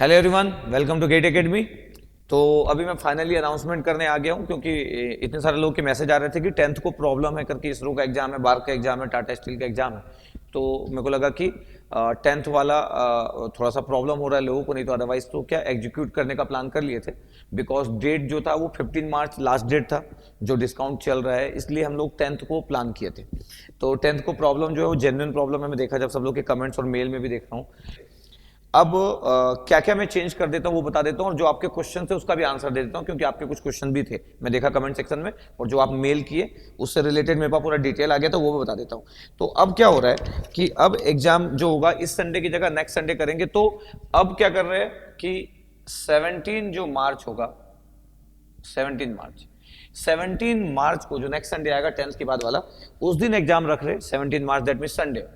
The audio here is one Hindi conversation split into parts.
Hello everyone, welcome to GATE academy. तो अभी मैं फाइनली अनाउंसमेंट करने आ गया हूं क्योंकि इतने सारे लोग के मैसेज आ रहे थे कि 10th को प्रॉब्लम है करके, इसरो का एग्जाम है, बार्क का एग्जाम है, टाटा स्टील का एग्जाम है। तो मेरे को लगा कि 10th वाला थोड़ा सा प्रॉब्लम हो रहा है लोगों को, नहीं तो अदरवाइज तो क्या एग्जीक्यूट करने का प्लान कर लिए थे। बिकॉज डेट जो था वो 15 मार्च लास्ट डेट था जो डिस्काउंट चल रहा है, इसलिए हम लोग 10th को प्लान किए थे। तो 10th को प्रॉब्लम जो है वो जेन्युइन प्रॉब्लम है, मैं देखा जब सब लोग के कमेंट्स और मेल में भी देख रहा हूँ। अब क्या क्या मैं चेंज कर देता हूँ वो बता देता हूँ, और जो आपके क्वेश्चन थे उसका भी आंसर दे देता हूँ क्योंकि आपके कुछ क्वेश्चन भी थे, मैं देखा कमेंट सेक्शन में, और जो आप मेल किए उससे रिलेटेड मेरे पास पूरा डिटेल आ गया था, वो भी बता देता हूँ। तो अब क्या हो रहा है कि अब एग्जाम जो होगा इस संडे की जगह नेक्स्ट संडे करेंगे। तो अब क्या कर रहे हैं कि 17 जो मार्च होगा, 17 मार्च 17 मार्च को जो नेक्स्ट संडे आएगा 10th के बाद वाला, उस दिन एग्जाम रख रहे 17 मार्च, दैट मीन संडे।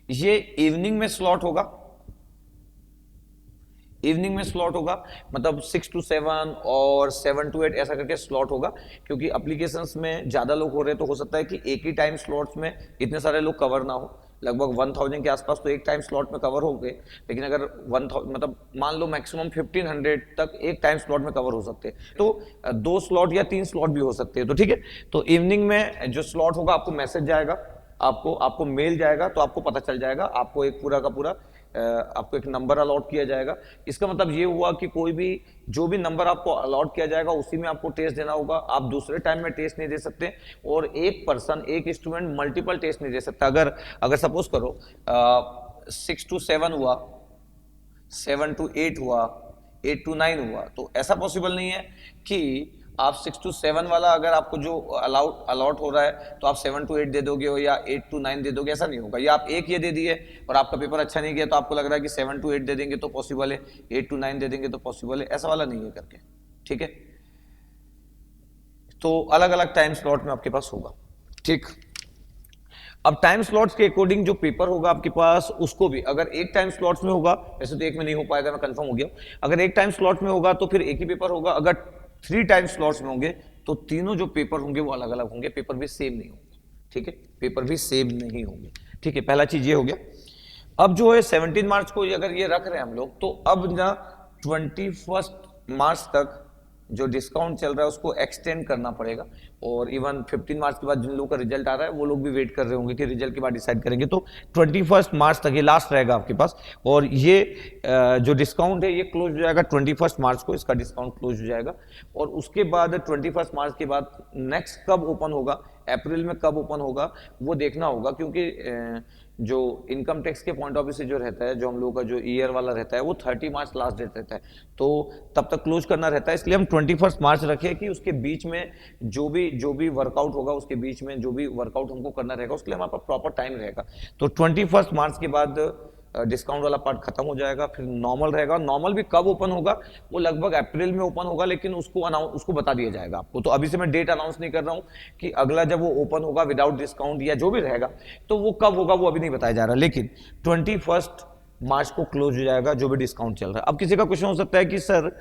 ये इवनिंग में स्लॉट होगा, इवनिंग में स्लॉट होगा, मतलब 6 to 7 और 7 to 8 ऐसा करके स्लॉट होगा। क्योंकि एप्लीकेशंस में ज्यादा लोग हो रहे हैं तो हो सकता है कि एक ही टाइम स्लॉट्स में इतने सारे लोग कवर ना हो। लगभग 1000 के आसपास तो एक टाइम स्लॉट में कवर हो गए, लेकिन अगर 1000 मतलब मान लो मैक्सिमम 1500 तक एक टाइम स्लॉट में कवर हो सकते हैं, तो 2 स्लॉट या 3 स्लॉट भी हो सकते हैं। तो ठीक है, तो इवनिंग में जो स्लॉट होगा आपको मैसेज जाएगा, आपको आपको मेल जाएगा, तो आपको पता चल जाएगा, आपको एक पूरा का पूरा आपको एक नंबर अलॉट किया जाएगा। इसका मतलब ये हुआ कि कोई भी जो भी नंबर आपको अलॉट किया जाएगा उसी में आपको टेस्ट देना होगा। आप दूसरे टाइम में टेस्ट नहीं दे सकते, और एक पर्सन एक स्टूडेंट मल्टीपल टेस्ट नहीं दे सकता। अगर अगर सपोज करो 6 to 7 हुआ, 7 to 8 हुआ, 8 to 9 हुआ, तो ऐसा पॉसिबल नहीं है कि आप 6 to 7 वाला अगर आपको जो अलॉट हो रहा है तो आप 7 to 8 दे दोगे हो या 8 to 9 दे दोगे, ऐसा नहीं होगा। या आप एक ये दे दिए और आपका पेपर अच्छा नहीं गया तो आपको लग रहा है कि 7 to 8 दे देंगे तो पॉसिबल है, 8 to 9 दे देंगे तो पॉसिबल है, ऐसा वाला नहीं है करके। ठीक है, तो अलग अलग टाइम स्लॉट में आपके पास होगा। ठीक, अब टाइम स्लॉट्स के अकॉर्डिंग जो पेपर होगा आपके पास, उसको भी अगर एक टाइम स्लॉट्स में होगा, वैसे तो एक में नहीं हो पाएगा, मैं कंफर्म हो गया, अगर एक टाइम स्लॉट में होगा तो फिर एक ही पेपर होगा। अगर 3 टाइम स्लॉट्स में होंगे तो तीनों जो पेपर होंगे वो अलग अलग होंगे, पेपर भी सेम नहीं होंगे। ठीक है, पेपर भी सेम नहीं होंगे। ठीक है, पहला चीज ये हो गया। अब जो है 17 मार्च को अगर ये रख रहे हैं हम लोग, तो अब ना 21 मार्च तक जो डिस्काउंट चल रहा है उसको एक्सटेंड करना पड़ेगा। और इवन 15 मार्च के बाद जिन लोगों का रिजल्ट आ रहा है वो लोग भी वेट कर रहे होंगे कि रिजल्ट के बाद डिसाइड करेंगे। तो 21 मार्च तक ये लास्ट रहेगा आपके पास। और ये जो डिस्काउंट है ये क्लोज हो जाएगा 21 मार्च को, इसका डिस्काउंट क्लोज हो जाएगा। और उसके बाद 21 मार्च के बाद नेक्स्ट कब ओपन होगा, अप्रैल में कब ओपन होगा वो देखना होगा, क्योंकि जो इनकम टैक्स के पॉइंट ऑफ व्यू से जो रहता है, जो हम लोगों का जो ईयर वाला रहता है वो 30 मार्च लास्ट डेट रहता है, तो तब तक क्लोज करना रहता है। इसलिए हम 21 मार्च रखे कि उसके बीच में जो भी वर्कआउट होगा, उसके बीच में जो भी वर्कआउट हमको करना रहेगा उसके लिए हमारे पास प्रॉपर टाइम रहेगा। तो 21 मार्च के बाद डिस्काउंट वाला पार्ट खत्म हो जाएगा, फिर नॉर्मल रहेगा। नॉर्मल भी कब ओपन होगा, वो लगभग अप्रैल में ओपन होगा, लेकिन उसको बता दिया जाएगा आपको। तो अभी से मैं डेट अनाउंस नहीं कर रहा हूं कि अगला जब वो ओपन होगा विदाउट डिस्काउंट या जो भी रहेगा तो वो कब होगा वो अभी नहीं बताया जा रहा, लेकिन 21 मार्च को क्लोज हो जाएगा जो भी डिस्काउंट चल रहा है। अब किसी का क्वेश्चन हो सकता है कि सर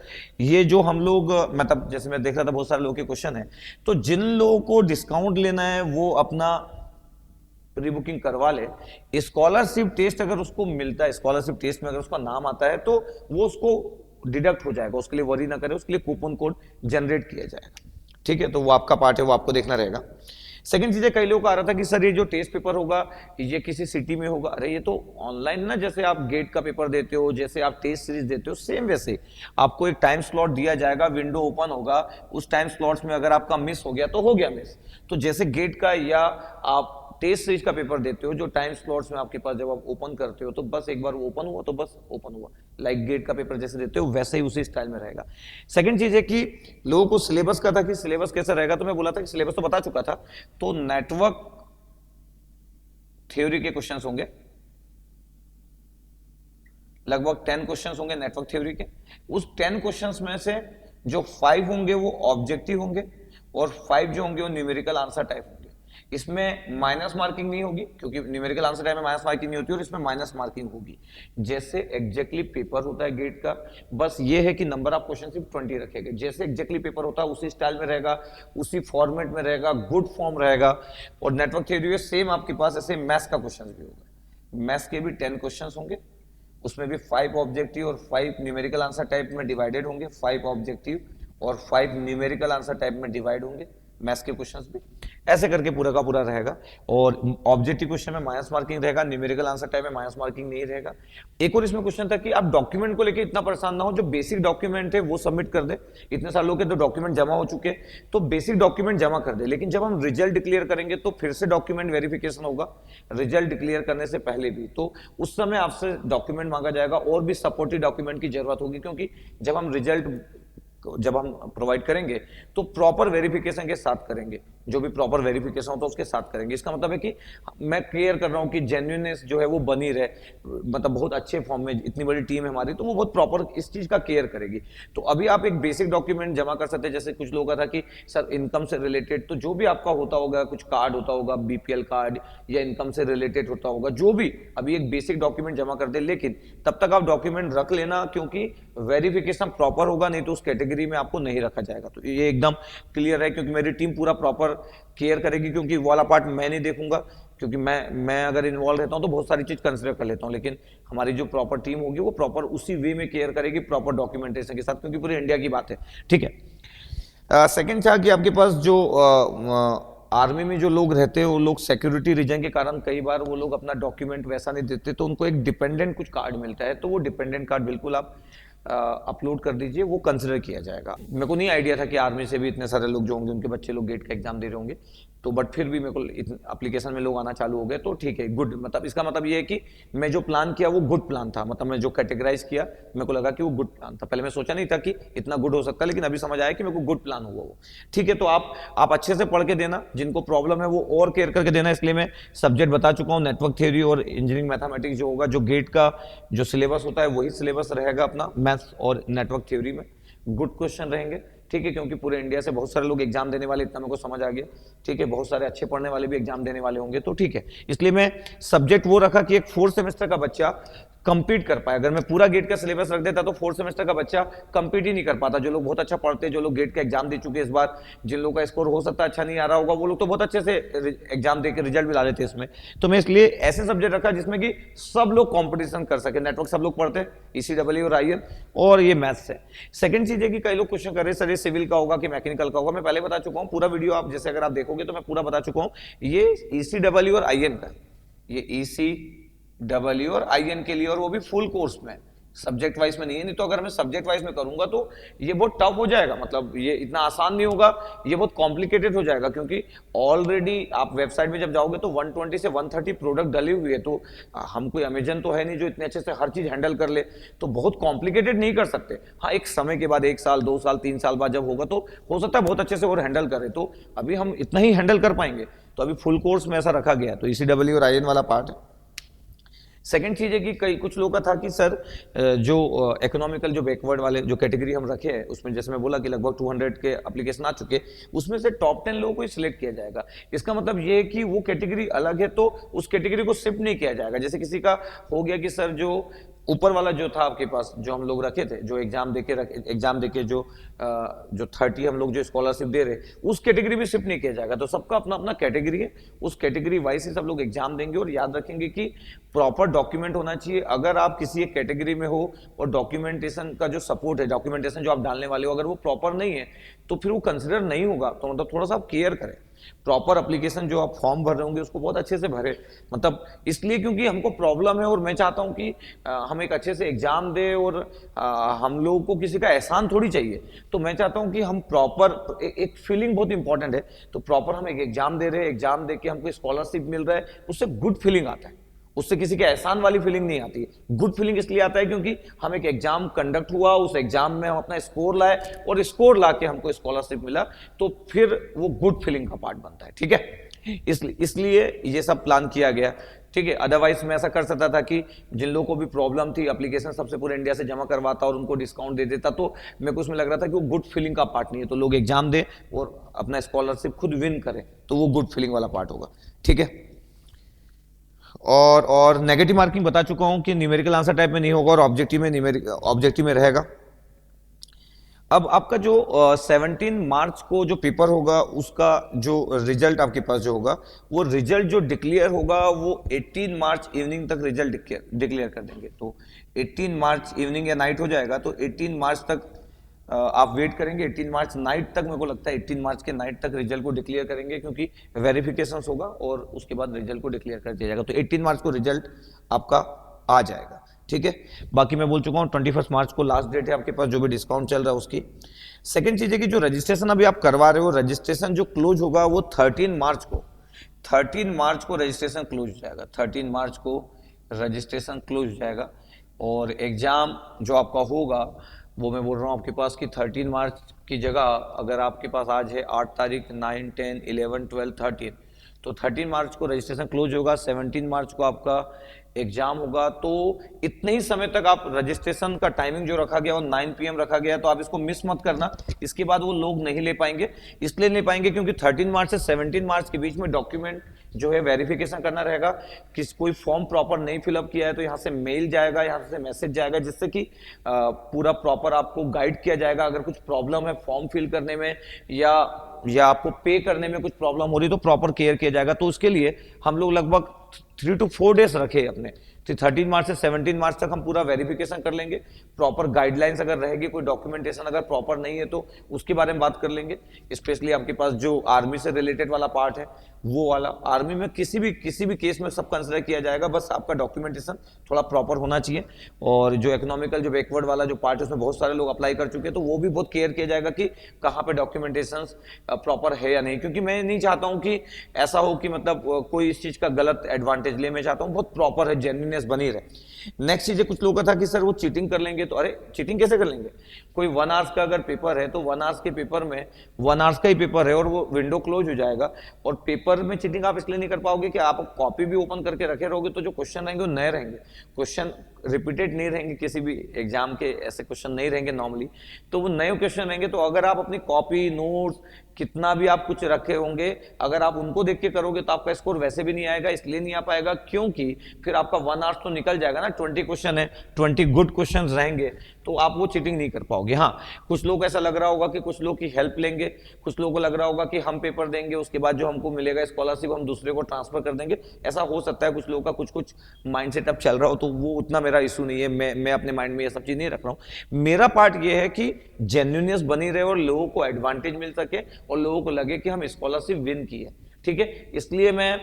ये जो हम लोग, मतलब जैसे मैं देख रहा था बहुत सारे लोगों के क्वेश्चन है, तो जिन लोगों को डिस्काउंट लेना है वो अपना प्री बुकिंग करवा ले। स्कॉलरशिप टेस्ट अगर उसको मिलता है, स्कॉलरशिप टेस्ट में अगर उसका नाम आता है तो वो उसको डिडक्ट हो जाएगा, उसके लिए वरी ना करें, उसके लिए कूपन कोड जनरेट किया जाएगा। ठीक है, तो वो आपका पार्ट है, वो आपको देखना रहेगा। सेकंड चीज है, कई लोगों को आ रहा था कि सर ये जो टेस्ट पेपर होगा ये किसी सिटी में होगा। अरे ये तो ऑनलाइन ना, जैसे आप गेट का पेपर देते हो, जैसे आप टेस्ट सीरीज देते हो, सेम वैसे आपको एक टाइम स्लॉट दिया जाएगा, विंडो ओपन होगा, उस टाइम स्लॉट्स में अगर आपका मिस हो गया तो हो गया मिस। तो जैसे गेट का या आप टेस्ट सीरीज का पेपर देते हो, जो टाइम स्लॉट्स में आपके पास जब आप ओपन करते हो तो बस एक बार वो ओपन हुआ तो बस ओपन हुआ, लाइक गेट का पेपर जैसे देते हो वैसे ही उसी स्टाइल में रहेगा। सेकंड चीज है कि लोगों को सिलेबस का था कि सिलेबस कैसा रहेगा, तो मैं बोला था कि सिलेबस तो बता चुका था। तो नेटवर्क थ्योरी के क्वेश्चंस होंगे, लगभग 10 क्वेश्चंस होंगे नेटवर्क थ्योरी के। उस 10 क्वेश्चंस में से जो 5 होंगे वो ऑब्जेक्टिव होंगे और 5 जो होंगे वो न्यूमेरिकल आंसर टाइप होंगे। इसमें माइनस मार्किंग नहीं होगी, क्योंकि न्यूमेरिकल आंसर टाइप में माइनस मार्किंग नहीं होती, और इसमें माइनस मार्किंग होगी जैसे एग्जैक्टली पेपर होता है गेट का। बस ये है कि नंबर ऑफ क्वेश्चन सिर्फ 20 रखेगा, जैसे एग्जैक्टली पेपर होता है उसी स्टाइल में रहेगा, उसी फॉर्मेट में रहेगा, गुड फॉर्म रहेगा। और नेटवर्क थ्योरी सेम आपके पास ऐसे मैथ्स का क्वेश्चन भी होगा, मैथ्स के भी 10 क्वेश्चंस होंगे, उसमें भी 5 ऑब्जेक्टिव और 5 न्यूमेरिकल आंसर टाइप में डिवाइडेड होंगे, 5 ऑब्जेक्टिव और 5 न्यूमेरिकल आंसर टाइप में डिवाइड होंगे मैथ्स के क्वेश्चंस भी, ऐसे करके पूरा का पूरा रहेगा। और ऑब्जेक्टिव क्वेश्चन में माइनस मार्किंग रहेगा, न्यूमेरिकल आंसर टाइप में माइनस मार्किंग नहीं रहेगा। एक और इसमें क्वेश्चन था कि आप डॉक्यूमेंट को लेकर इतना परेशान ना हो, जो बेसिक डॉक्यूमेंट है वो सबमिट कर दे। इतने सालों के तो डॉक्यूमेंट जमा हो चुके, तो बेसिक डॉक्यूमेंट जमा कर दे, लेकिन जब हम रिजल्ट डिक्लेयर करेंगे तो फिर से डॉक्यूमेंट वेरिफिकेशन होगा रिजल्ट डिक्लेयर करने से पहले भी, तो उस समय आपसे डॉक्यूमेंट मांगा जाएगा और भी सपोर्टिव डॉक्यूमेंट की जरूरत होगी, क्योंकि जब हम प्रोवाइड करेंगे तो प्रॉपर वेरिफिकेशन के साथ करेंगे, जो भी प्रॉपर वेरिफिकेशन होता है उसके साथ करेंगे। इसका मतलब है कि मैं क्लियर कर रहा हूं कि जेन्युइननेस जो है वो बनी रहे, मतलब बहुत अच्छे फॉर्म में, इतनी बड़ी टीम है हमारी तो वो बहुत प्रॉपर इस चीज का केयर करेगी। तो अभी आप एक बेसिक डॉक्यूमेंट जमा कर सकते हैं, जैसे कुछ लोगों का था कि सर इनकम से रिलेटेड, तो जो भी आपका होता होगा, कुछ कार्ड होता होगा, बीपीएल कार्ड या इनकम से रिलेटेड होता होगा, जो भी, अभी एक बेसिक डॉक्यूमेंट जमा कर दे, लेकिन तब तक आप डॉक्यूमेंट रख लेना, क्योंकि वेरिफिकेशन प्रॉपर होगा, नहीं तो उस कैटेगरी में आपको नहीं रखा जाएगा। तो ये एकदम क्लियर है, क्योंकि मेरी टीम पूरा प्रॉपर केयर करेगी, क्योंकि वो वाला पार्ट मैं नहीं देखूंगा, क्योंकि मैं अगर इन्वॉल्व रहता हूं तो बहुत सारी चीज कंसिडर कर लेता हूं, लेकिन हमारी जो प्रॉपर टीम होगी वो प्रॉपर उसी वे में केयर करेगी, प्रॉपर डॉक्यूमेंटेशन के साथ, क्योंकि पूरी इंडिया की बात है। ठीक है। सेकंड था कि आपके पास जो आर्मी में जो लोग रहते हैं वो लोग सिक्योरिटी रीजन के कारण कई बार वो लोग अपना डॉक्यूमेंट वैसा नहीं देते, तो उनको एक डिपेंडेंट कुछ कार्ड मिलता है, तो वो डिपेंडेंट कार्ड बिल्कुल आप अपलोड कर दीजिए, वो कंसिडर किया जाएगा। मेरे को नहीं आइडिया था कि आर्मी से भी इतने सारे लोग जो होंगे उनके बच्चे लोग गेट का एग्जाम दे रहे होंगे, तो बट फिर भी मेरे को एप्लीकेशन में लोग आना चालू हो गए, तो ठीक है, गुड। मतलब इसका मतलब ये है कि मैं जो प्लान किया वो गुड प्लान था, मतलब मैं जो कैटेगराइज किया मेरे को लगा कि वो गुड प्लान था। पहले मैं सोचा नहीं था कि इतना गुड हो सकता, लेकिन अभी समझ आया कि मेरे को गुड प्लान हुआ वो। ठीक है, तो आप अच्छे से पढ़ के देना, जिनको प्रॉब्लम है वो और केयर करके देना। इसलिए मैं सब्जेक्ट बता चुका हूँ, नेटवर्क थ्योरी और इंजीनियरिंग मैथमेटिक्स जो होगा, जो गेट का जो सिलेबस होता है वही सिलेबस रहेगा अपना मैथ्स और नेटवर्क थ्योरी में। गुड क्वेश्चन रहेंगे, ठीक है, क्योंकि पूरे इंडिया से बहुत सारे लोग एग्जाम देने वाले, इतना मेरे को समझ आ गया। ठीक है, बहुत सारे अच्छे पढ़ने वाले भी एग्जाम देने वाले होंगे, तो ठीक है, इसलिए मैं सब्जेक्ट वो रखा कि एक 4th सेमेस्टर का बच्चा कंपीट कर पाए। अगर मैं पूरा गेट का सिलेबस रख देता तो 4th सेमेस्टर का बच्चा कंपीट ही नहीं कर पाता। जो लोग बहुत अच्छा पढ़ते हैं, जो लोग गेट का एग्जाम दे चुके हैं इस बार, जिन लोगों का स्कोर हो सकता है अच्छा नहीं आ रहा होगा, वो लोग तो बहुत अच्छे से एग्जाम देकर रिजल्ट भी ला लेते हैं इसमें। तो मैं इसलिए ऐसे सब्जेक्ट रखा जिसमें कि सब लोग कॉम्पिटिशन कर सके। नेटवर्क सब लोग पढ़ते हैं, ECEE और IN, और ये मैथ्स है। सेकंड चीज है कि कई लोग क्वेश्चन कर रहे हैं सर ये सिविल का होगा कि मैकेनिकल का होगा। मैं पहले बता चुका हूँ, पूरा वीडियो आप जैसे अगर आप देखोगे तो मैं पूरा बता चुका हूँ। ये ECEE और IN का, ये ECEE और IN के लिए, और वो भी फुल कोर्स में, सब्जेक्ट वाइज में नहीं है। नहीं तो अगर मैं सब्जेक्ट वाइज में करूंगा तो ये बहुत टफ हो जाएगा, मतलब ये इतना आसान नहीं होगा, ये बहुत कॉम्प्लिकेटेड हो जाएगा, क्योंकि ऑलरेडी आप वेबसाइट में जब जाओगे तो 120 से 130 प्रोडक्ट डली हुई है। तो हम कोई अमेजन तो है नहीं जो इतने अच्छे से हर चीज हैंडल कर ले, तो बहुत कॉम्प्लिकेटेड नहीं कर सकते। हाँ, एक समय के बाद 1 साल 2 साल 3 साल बाद जब होगा तो हो सकता है बहुत अच्छे से और हैंडल करे, तो अभी हम इतना ही हैंडल कर पाएंगे। तो अभी फुल कोर्स में ऐसा रखा गया, तो ECEE और IN वाला पार्ट है। सेकेंड चीज है कि कई कुछ लोगों का था कि सर जो इकोनॉमिकल जो बैकवर्ड वाले जो कैटेगरी हम रखे हैं उसमें, जैसे मैं बोला कि लगभग 200 के एप्लीकेशन आ चुके, उसमें से टॉप 10 लोगों को ही सिलेक्ट किया जाएगा। इसका मतलब ये है कि वो कैटेगरी अलग है, तो उस कैटेगरी को शिफ्ट नहीं किया जाएगा। जैसे किसी का हो गया कि सर जो ऊपर वाला जो था आपके पास, जो हम लोग रखे थे, जो एग्जाम देके जो 30 हम लोग जो स्कॉलरशिप दे रहे, उस कैटेगरी में शिफ्ट नहीं किया जाएगा। तो सबका अपना अपना कैटेगरी है, उस कैटेगरी वाइज से सब लोग एग्जाम देंगे। और याद रखेंगे कि प्रॉपर डॉक्यूमेंट होना चाहिए। अगर आप किसी एक कैटेगरी में हो और डॉक्यूमेंटेशन का जो सपोर्ट है, डॉक्यूमेंटेशन जो आप डालने वाले हो, अगर वो प्रॉपर नहीं है तो फिर वो कंसिडर नहीं होगा। तो मतलब थोड़ा सा आप केयर करें, प्रॉपर एप्लीकेशन जो आप फॉर्म भर रहे होंगे उसको बहुत अच्छे से भरे। मतलब इसलिए क्योंकि हमको प्रॉब्लम है और मैं चाहता हूं कि हम एक अच्छे से एग्जाम दे, और हम लोगों को किसी का एहसान थोड़ी चाहिए। तो मैं चाहता हूं कि हम प्रॉपर एक फीलिंग बहुत इंपॉर्टेंट है, तो प्रॉपर हम एक एग्जाम दे रहे हैं, एग्जाम दे के हमको स्कॉलरशिप मिल रहा है, उससे गुड फीलिंग आता है, उससे किसी के एहसान वाली फीलिंग नहीं आती है। गुड फीलिंग इसलिए आता है क्योंकि हम एक एग्जाम कंडक्ट हुआ, उस एग्जाम में हम अपना स्कोर लाए और स्कोर ला के हमको स्कॉलरशिप मिला, तो फिर वो गुड फीलिंग का पार्ट बनता है। ठीक है, इसलिए ये सब प्लान किया गया। ठीक है, अदरवाइज मैं ऐसा कर सकता था कि जिन लोगों को भी प्रॉब्लम थी, एप्लीकेशन सबसे पूरे इंडिया से जमा करवाता और उनको डिस्काउंट दे देता, तो मेरे को उसमें लग रहा था कि वो गुड फीलिंग का पार्ट नहीं है। तो लोग एग्जाम दे और अपना स्कॉलरशिप खुद विन करें, तो वो गुड फीलिंग वाला पार्ट होगा। ठीक है, और नेगेटिव मार्किंग बता चुका हूं कि न्यूमेरिकल आंसर टाइप में नहीं होगा और ऑब्जेक्टिव में रहेगा। अब आपका जो 17 मार्च को जो पेपर होगा उसका जो रिजल्ट आपके पास जो होगा, वो रिजल्ट जो डिक्लेयर होगा वो 18 मार्च इवनिंग तक रिजल्ट डिक्लेयर कर देंगे। तो 18 मार्च इवनिंग या नाइट हो जाएगा, तो 18 मार्च तक आप वेट करेंगे। 18 मार्च नाइट तक, मेरे को लगता है 18 मार्च के नाइट तक रिजल्ट को डिक्लेयर करेंगे, क्योंकि वेरिफिकेशन होगा और उसके बाद रिजल्ट को डिक्लेयर कर दिया जाएगा। तो 18 मार्च को रिजल्ट आपका आ जाएगा, ठीक है। बाकी मैं बोल चुका हूँ 21 मार्च को लास्ट डेट है आपके पास, जो भी डिस्काउंट चल रहा है उसकी। सेकंड चीज है कि जो रजिस्ट्रेशन अभी आप करवा रहे हो, रजिस्ट्रेशन जो क्लोज होगा वो 13 मार्च को, 13 मार्च को रजिस्ट्रेशन क्लोज हो जाएगा। 13 मार्च को रजिस्ट्रेशन क्लोज हो जाएगा और एग्जाम जो आपका होगा वो मैं बोल रहा हूँ आपके पास कि 13 मार्च की जगह अगर आपके पास आज है 8 तारीख, 9, 10, 11, 12, 13, तो 13 मार्च को रजिस्ट्रेशन क्लोज होगा। 17 मार्च को आपका एग्जाम होगा। तो इतने ही समय तक आप रजिस्ट्रेशन का टाइमिंग जो रखा गया वो 9 PM रखा गया, तो आप इसको मिस मत करना। इसके बाद वो लोग नहीं ले पाएंगे, इसलिए नहीं पाएंगे क्योंकि 13 मार्च से 17 मार्च के बीच में डॉक्यूमेंट जो है वेरिफिकेशन करना रहेगा। कोई फॉर्म प्रॉपर नहीं फिलअप किया है तो यहाँ से मेल जाएगा, यहाँ से मैसेज जाएगा, जिससे कि पूरा प्रॉपर आपको गाइड किया जाएगा। अगर कुछ प्रॉब्लम है फॉर्म फिल करने में या आपको पे करने में कुछ प्रॉब्लम हो रही तो प्रॉपर केयर किया जाएगा। तो उसके लिए हम लोग लगभग 3 to 4 डेज रखे अपने। तो 13 मार्च से 17 मार्च तक हम पूरा वेरिफिकेशन कर लेंगे। प्रॉपर गाइडलाइंस अगर रहेगी, कोई डॉक्यूमेंटेशन अगर प्रॉपर नहीं है तो उसके बारे में बात कर लेंगे। स्पेशली आपके पास जो आर्मी से रिलेटेड वाला पार्ट है वो वाला, आर्मी में किसी भी केस में सब कंसिडर किया जाएगा, बस आपका डॉक्यूमेंटेशन थोड़ा प्रॉपर होना चाहिए। और जो इकोनॉमिकल जो बैकवर्ड वाला जो पार्ट है उसमें बहुत सारे लोग अप्लाई कर चुके हैं, तो वो भी बहुत केयर किया जाएगा कि कहाँ पे डॉक्यूमेंटेशन प्रॉपर है या नहीं, क्योंकि मैं नहीं चाहता हूँ कि ऐसा हो कि मतलब कोई इस चीज का गलत एडवांटेज ले। मैं चाहता हूँ बहुत प्रॉपर है, जेन्युइननेस बनी रहे। नेक्स्ट चीज है, कुछ लोगों का था कि सर वो चीटिंग कर लेंगे, तो अरे चीटिंग कैसे कर लेंगे? कोई 1 आवर्स का अगर पेपर है तो 1 आवर्स के पेपर में 1 आवर्स का ही पेपर है और वो विंडो क्लोज हो जाएगा। और पेपर में चीटिंग आप इसलिए नहीं कर पाओगे कि आप कॉपी भी ओपन करके रखे रहोगे, तो जो क्वेश्चन रहेंगे वो नए रहेंगे, क्वेश्चन रिपीटेड नहीं रहेंगे, किसी भी एग्जाम के ऐसे क्वेश्चन नहीं रहेंगे नॉर्मली, तो वो नए क्वेश्चन रहेंगे। तो अगर आप अपनी कॉपी नोट्स कितना भी आप कुछ रखे होंगे, अगर आप उनको देख के करोगे तो आपका स्कोर वैसे भी नहीं आएगा। इसलिए नहीं आ पाएगा क्योंकि फिर आपका 1 आवर्स तो निकल जाएगा ना। 20 क्वेश्चन है, 20 गुड क्वेश्चन रहेंगे, तो आप वो चीटिंग नहीं कर पाओगे। हाँ, कुछ लोग ऐसा लग रहा होगा कि कुछ लोग की हेल्प लेंगे, कुछ लोगों को लग रहा होगा कि हम पेपर देंगे उसके बाद जो हमको मिलेगा स्कॉलरशिप हम दूसरे को ट्रांसफर कर देंगे। ऐसा हो सकता है कुछ लोगों का कुछ माइंड सेटअप चल रहा हो, तो वो उतना मेरा इशू नहीं है। मैं अपने माइंड में ये सब चीज नहीं रख रहा हूँ। मेरा पार्ट ये है कि जेन्युइननेस बनी रहे और लोगों को एडवांटेज मिल सके और लोगों को लगे कि हम स्कॉलरशिप विन की है, ठीक है। इसलिए मैं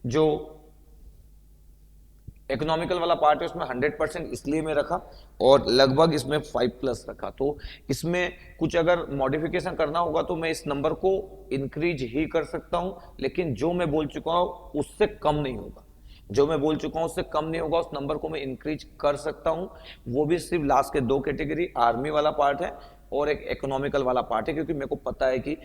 जो इकोनॉमिकल वाला पार्ट है उसमें 100% इसलिए मैं रखा और लगभग इसमें 5+ रखा। तो इसमें कुछ अगर मॉडिफिकेशन करना होगा तो मैं इस नंबर को इंक्रीज ही कर सकता हूं, लेकिन जो मैं बोल चुका हूं उससे कम नहीं होगा। जो मैं बोल चुका हूं उससे कम नहीं होगा, उस नंबर को मैं इंक्रीज कर सकता हूं। वो भी सिर्फ लास्ट के 2 कैटेगरी, आर्मी वाला पार्ट है और एक इकोनॉमिकल वाला पार्ट है, क्योंकि मेरे को पता है कि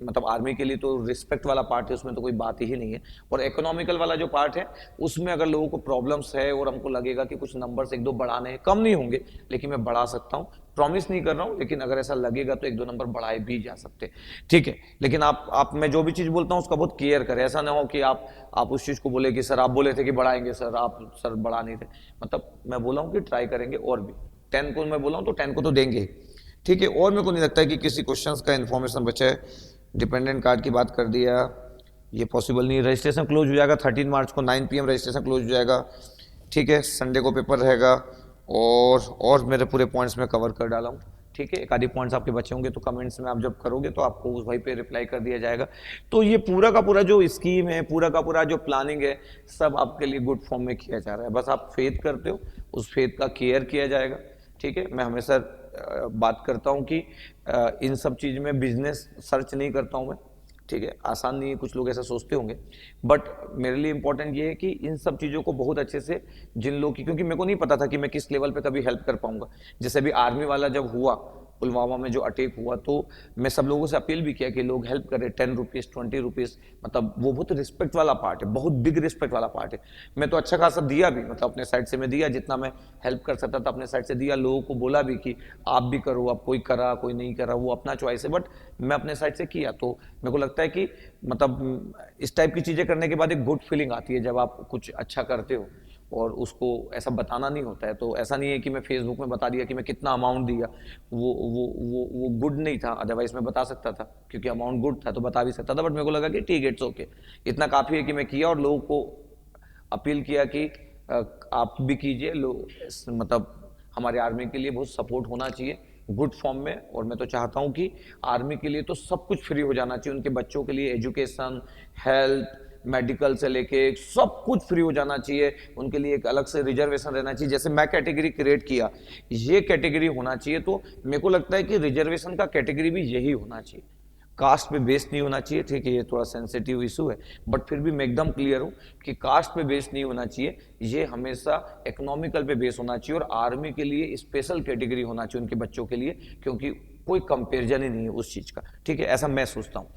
मतलब आर्मी के लिए तो रिस्पेक्ट वाला पार्ट है, उसमें तो कोई बात ही नहीं है। और इकोनॉमिकल वाला जो पार्ट है उसमें अगर लोगों को प्रॉब्लम्स है और हमको लगेगा कि कुछ नंबर्स 1-2 बढ़ाने हैं, कम नहीं होंगे लेकिन मैं बढ़ा सकता हूँ। प्रॉमिस नहीं कर रहा हूँ, लेकिन अगर ऐसा लगेगा तो 1-2 नंबर बढ़ाए भी जा सकते, ठीक है। लेकिन आप मैं जो भी चीज़ बोलता हूँ उसका बहुत केयर करें। ऐसा ना हो कि आप उस चीज़ को बोले कि सर आप बोले थे कि बढ़ाएंगे सर, आप सर बढ़ा नहीं थे। मतलब मैं बोला हूँ कि ट्राई करेंगे और भी 10 को मैं बोला हूँ तो 10 को तो देंगे ही, ठीक है। और मेरे को नहीं लगता है कि किसी क्वेश्चंस का इन्फॉर्मेशन बचा है। डिपेंडेंट कार्ड की बात कर दिया, ये पॉसिबल नहीं। रजिस्ट्रेशन क्लोज हो जाएगा 13 मार्च को 9 PM रजिस्ट्रेशन क्लोज हो जाएगा, ठीक है। संडे को पेपर रहेगा और मेरे पूरे पॉइंट्स में कवर कर डाला हूँ, ठीक है। एक आधी पॉइंट्स आपके बचे होंगे तो कमेंट्स में आप जब करोगे तो आपको उस भाई पे रिप्लाई कर दिया जाएगा। तो ये पूरा का पूरा जो स्कीम है, पूरा का पूरा जो प्लानिंग है, सब आपके लिए गुड फॉर्म में किया जा रहा है। बस आप फेथ करते हो, उस फेथ का केयर किया जाएगा, ठीक है। मैं हमेशा बात करता हूं कि इन सब चीज में बिजनेस सर्च नहीं करता हूं मैं, ठीक है। आसान नहीं है, कुछ लोग ऐसा सोचते होंगे, बट मेरे लिए इंपॉर्टेंट ये है कि इन सब चीज़ों को बहुत अच्छे से जिन लोग की, क्योंकि मेरे को नहीं पता था कि मैं किस लेवल पे कभी हेल्प कर पाऊंगा। जैसे भी आर्मी वाला जब हुआ, पुलवामा में जो अटैक हुआ, तो मैं सब लोगों से अपील भी किया कि लोग हेल्प करें। 10 रुपीज़ 20 रुपीज़, मतलब वो बहुत रिस्पेक्ट वाला पार्ट है, बहुत बिग रिस्पेक्ट वाला पार्ट है। मैं तो अच्छा खासा दिया भी, मतलब अपने साइड से मैं दिया, जितना मैं हेल्प कर सकता था अपने साइड से दिया। लोगों को बोला भी कि आप भी करो, अब कोई करा कोई नहीं करा वो अपना चॉइस है, बट मैं अपने साइड से किया। तो मेरे को लगता है कि मतलब इस टाइप की चीज़ें करने के बाद एक गुड फीलिंग आती है जब आप कुछ अच्छा करते हो। और उसको ऐसा बताना नहीं होता है। तो ऐसा नहीं है कि मैं फेसबुक में बता दिया कि मैं कितना अमाउंट दिया, वो गुड नहीं था, अदरवाइज मैं बता सकता था क्योंकि अमाउंट गुड था तो बता भी सकता था, बट मेरे को लगा कि ठीक है, इट्स ओके, इतना काफ़ी है कि मैं किया और लोगों को अपील किया कि आप भी कीजिए। मतलब हमारे आर्मी के लिए बहुत सपोर्ट होना चाहिए गुड फॉर्म में, और मैं तो चाहता हूं कि आर्मी के लिए तो सब कुछ फ्री हो जाना चाहिए, उनके बच्चों के लिए एजुकेशन, हेल्थ, मेडिकल से लेके सब कुछ फ्री हो जाना चाहिए, उनके लिए एक अलग से रिजर्वेशन रहना चाहिए। जैसे मैं कैटेगरी क्रिएट किया, ये कैटेगरी होना चाहिए, तो मेरे को लगता है कि रिजर्वेशन का कैटेगरी भी यही होना चाहिए, कास्ट पे बेस नहीं होना चाहिए। ठीक है, ये थोड़ा सेंसिटिव इशू है, बट फिर भी मैं एकदम क्लियर हूं कि कास्ट पे बेस नहीं होना चाहिए, ये हमेशा इकोनॉमिकल पे बेस होना चाहिए, और आर्मी के लिए स्पेशल कैटेगरी होना चाहिए उनके बच्चों के लिए, क्योंकि कोई कंपेरिजन ही नहीं है उस चीज का। ठीक है, ऐसा मैं सोचता हूं।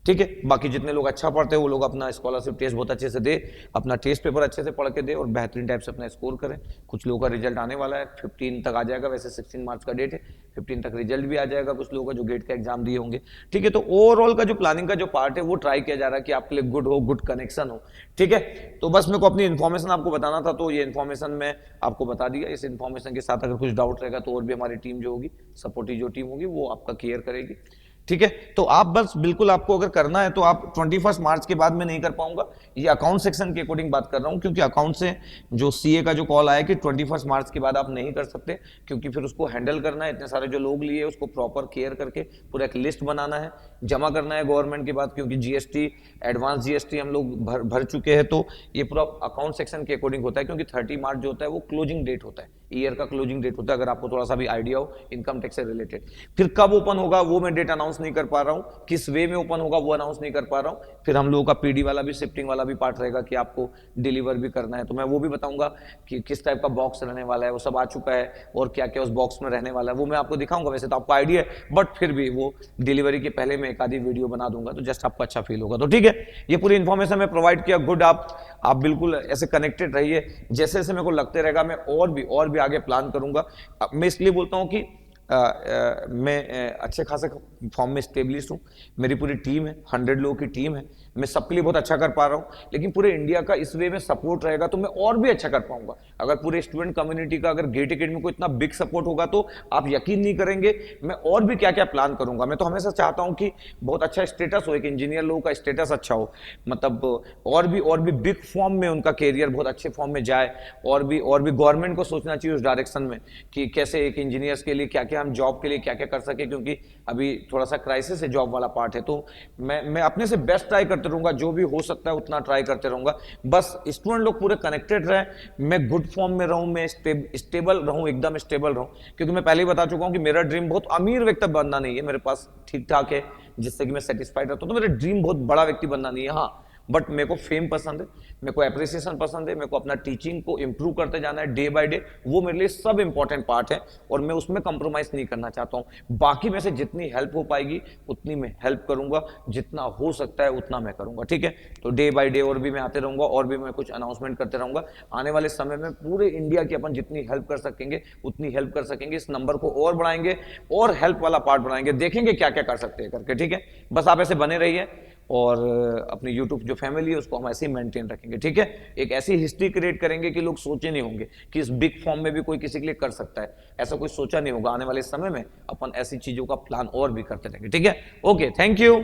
ठीक है, बाकी जितने लोग अच्छा पढ़ते हैं वो लोग अपना स्कॉलरशिप टेस्ट बहुत अच्छे से दे, अपना टेस्ट पेपर अच्छे से पढ़ के दे और बेहतरीन टाइप से अपना स्कोर करें। कुछ लोगों का रिजल्ट आने वाला है, 15 तक आ जाएगा, वैसे 16 मार्च का डेट है, 15 तक रिजल्ट भी आ जाएगा कुछ लोगों का जो गेट का एग्जाम दिए होंगे। ठीक है, तो ओवरऑल का जो प्लानिंग का जो पार्ट है वो ट्राई किया जा रहा है कि आपके लिए गुड हो, गुड कनेक्शन हो। ठीक है, तो बस मेरे को अपनी इन्फॉर्मेशन आपको बताना था, तो ये इन्फॉर्मेशन मैं आपको बता दिया। इस इन्फॉर्मेशन के साथ अगर कुछ डाउट रहेगा तो और भी हमारी टीम जो होगी, सपोर्टिव जो टीम होगी, वो आपका क्लियर करेगी। ठीक है, तो आप बस बिल्कुल, आपको अगर करना है तो आप 21 मार्च के बाद मैं नहीं कर पाऊंगा, ये अकाउंट सेक्शन के अकॉर्डिंग बात कर रहा हूं, क्योंकि अकाउंट से जो सीए का जो कॉल आया कि 21 मार्च के बाद आप नहीं कर सकते, क्योंकि फिर उसको हैंडल करना है, इतने सारे जो लोग लिए उसको प्रॉपर केयर करके पूरा एक लिस्ट बनाना है, जमा करना है गवर्नमेंट के बाद, क्योंकि जीएसटी, एडवांस जीएसटी हम लोग भर चुके हैं, तो ये पूरा अकाउंट सेक्शन के अकॉर्डिंग होता है, क्योंकि 30 मार्च जो होता है वो क्लोजिंग डेट होता है, ईयर का क्लोजिंग डेट होता है, अगर आपको थोड़ा सा भी आइडिया हो इनकम टैक्स से रिलेटेड। फिर कब ओपन होगा वो मैं डेट अनाउंस नहीं कर पा रहा हूं, किस वे में ओपन होगा वो अनाउंस नहीं कर पा रहा हूं। फिर हम लोगों का पीडी वाला भी, शिफ्टिंग वाला भी पार्ट रहेगा कि आपको डिलीवर भी करना है, तो मैं वो भी बताऊंगा कि किस टाइप का बॉक्स रहने वाला है, वो सब आ चुका है, और क्या क्या उस बॉक्स में रहने वाला है वो मैं आपको दिखाऊंगा। वैसे तो आपको आइडिया है, बट फिर भी वो डिलीवरी के पहले मैं एक आधी वीडियो बना दूंगा, तो जस्ट आपको अच्छा फील होगा। तो ठीक है, ये पूरी इन्फॉर्मेशन मैं प्रोवाइड किया, गुड। आप बिल्कुल ऐसे कनेक्टेड रहिए, जैसे जैसे मेरे को लगते रहेगा मैं और भी आगे प्लान करूंगा। मैं इसलिए बोलता हूं कि मैं अच्छे खासे फॉर्म में स्टेब्लिश हूँ, मेरी पूरी टीम है, 100 लोगों की टीम है, मैं सबके लिए बहुत अच्छा कर पा रहा हूँ, लेकिन पूरे इंडिया का इस वे में सपोर्ट रहेगा तो मैं और भी अच्छा कर पाऊंगा। अगर पूरे स्टूडेंट कम्युनिटी का, अगर गेट अकेडमी को इतना बिग सपोर्ट होगा तो आप यकीन नहीं करेंगे मैं और भी क्या क्या प्लान करूंगा। मैं तो हमेशा चाहता हूं कि बहुत अच्छा स्टेटस हो, एक इंजीनियर लोगों का स्टेटस अच्छा हो, मतलब और भी बिग फॉर्म में उनका कैरियर बहुत अच्छे फॉर्म में जाए, और भी गवर्नमेंट को सोचना चाहिए उस डायरेक्शन में कि कैसे एक इंजीनियर्स के लिए क्या क्या हम जॉब के लिए क्या क्या कर सके, क्योंकि अभी थोड़ा सा क्राइसिस है जॉब वाला पार्ट है। तो मैं अपने से बेस्ट ट्राई करते रहूंगा, जो भी हो सकता है उतना ट्राई करते रहूंगा। बस स्टूडेंट लोग पूरे कनेक्टेड रहे, मैं गुड फॉर्म में रहूं, मैं स्टेबल रहूं, एकदम स्टेबल रहूं, क्योंकि मैं पहले ही बता चुका हूं कि मेरा ड्रीम बहुत अमीर व्यक्ति बनना नहीं है, मेरे पास ठीक ठाक है जिससे कि मैं सेटिस्फाइड रहता हूं। तो मेरा ड्रीम बहुत बड़ा व्यक्ति बनना नहीं है, हाँ, बट मेरे को फेम पसंद है, मेरे को एप्रिसिएशन पसंद है, मेरे को अपना टीचिंग को इंप्रूव करते जाना है डे बाय डे, वो मेरे लिए सब इंपॉर्टेंट पार्ट है, और मैं उसमें कंप्रोमाइज नहीं करना चाहता हूं। बाकी में से जितनी हेल्प हो पाएगी उतनी मैं हेल्प करूंगा, जितना हो सकता है उतना मैं करूंगा। ठीक है, तो डे बाय डे और भी मैं आते रहूंगा, और भी मैं कुछ अनाउंसमेंट करते रहूंगा। आने वाले समय में पूरे इंडिया की अपन जितनी हेल्प कर सकेंगे उतनी हेल्प कर सकेंगे, इस नंबर को और बढ़ाएंगे और हेल्प वाला पार्ट बढ़ाएंगे, देखेंगे क्या क्या कर सकते हैं करके। ठीक है, बस आप ऐसे बने रहिए, और अपनी YouTube जो फैमिली है उसको हम ऐसे ही मेंटेन रखेंगे। ठीक है, एक ऐसी हिस्ट्री क्रिएट करेंगे कि लोग सोचे नहीं होंगे कि इस बिग फॉर्म में भी कोई किसी के लिए कर सकता है, ऐसा कोई सोचा नहीं होगा। आने वाले समय में अपन ऐसी चीजों का प्लान और भी करते रहेंगे। ठीक है, ओके, थैंक यू।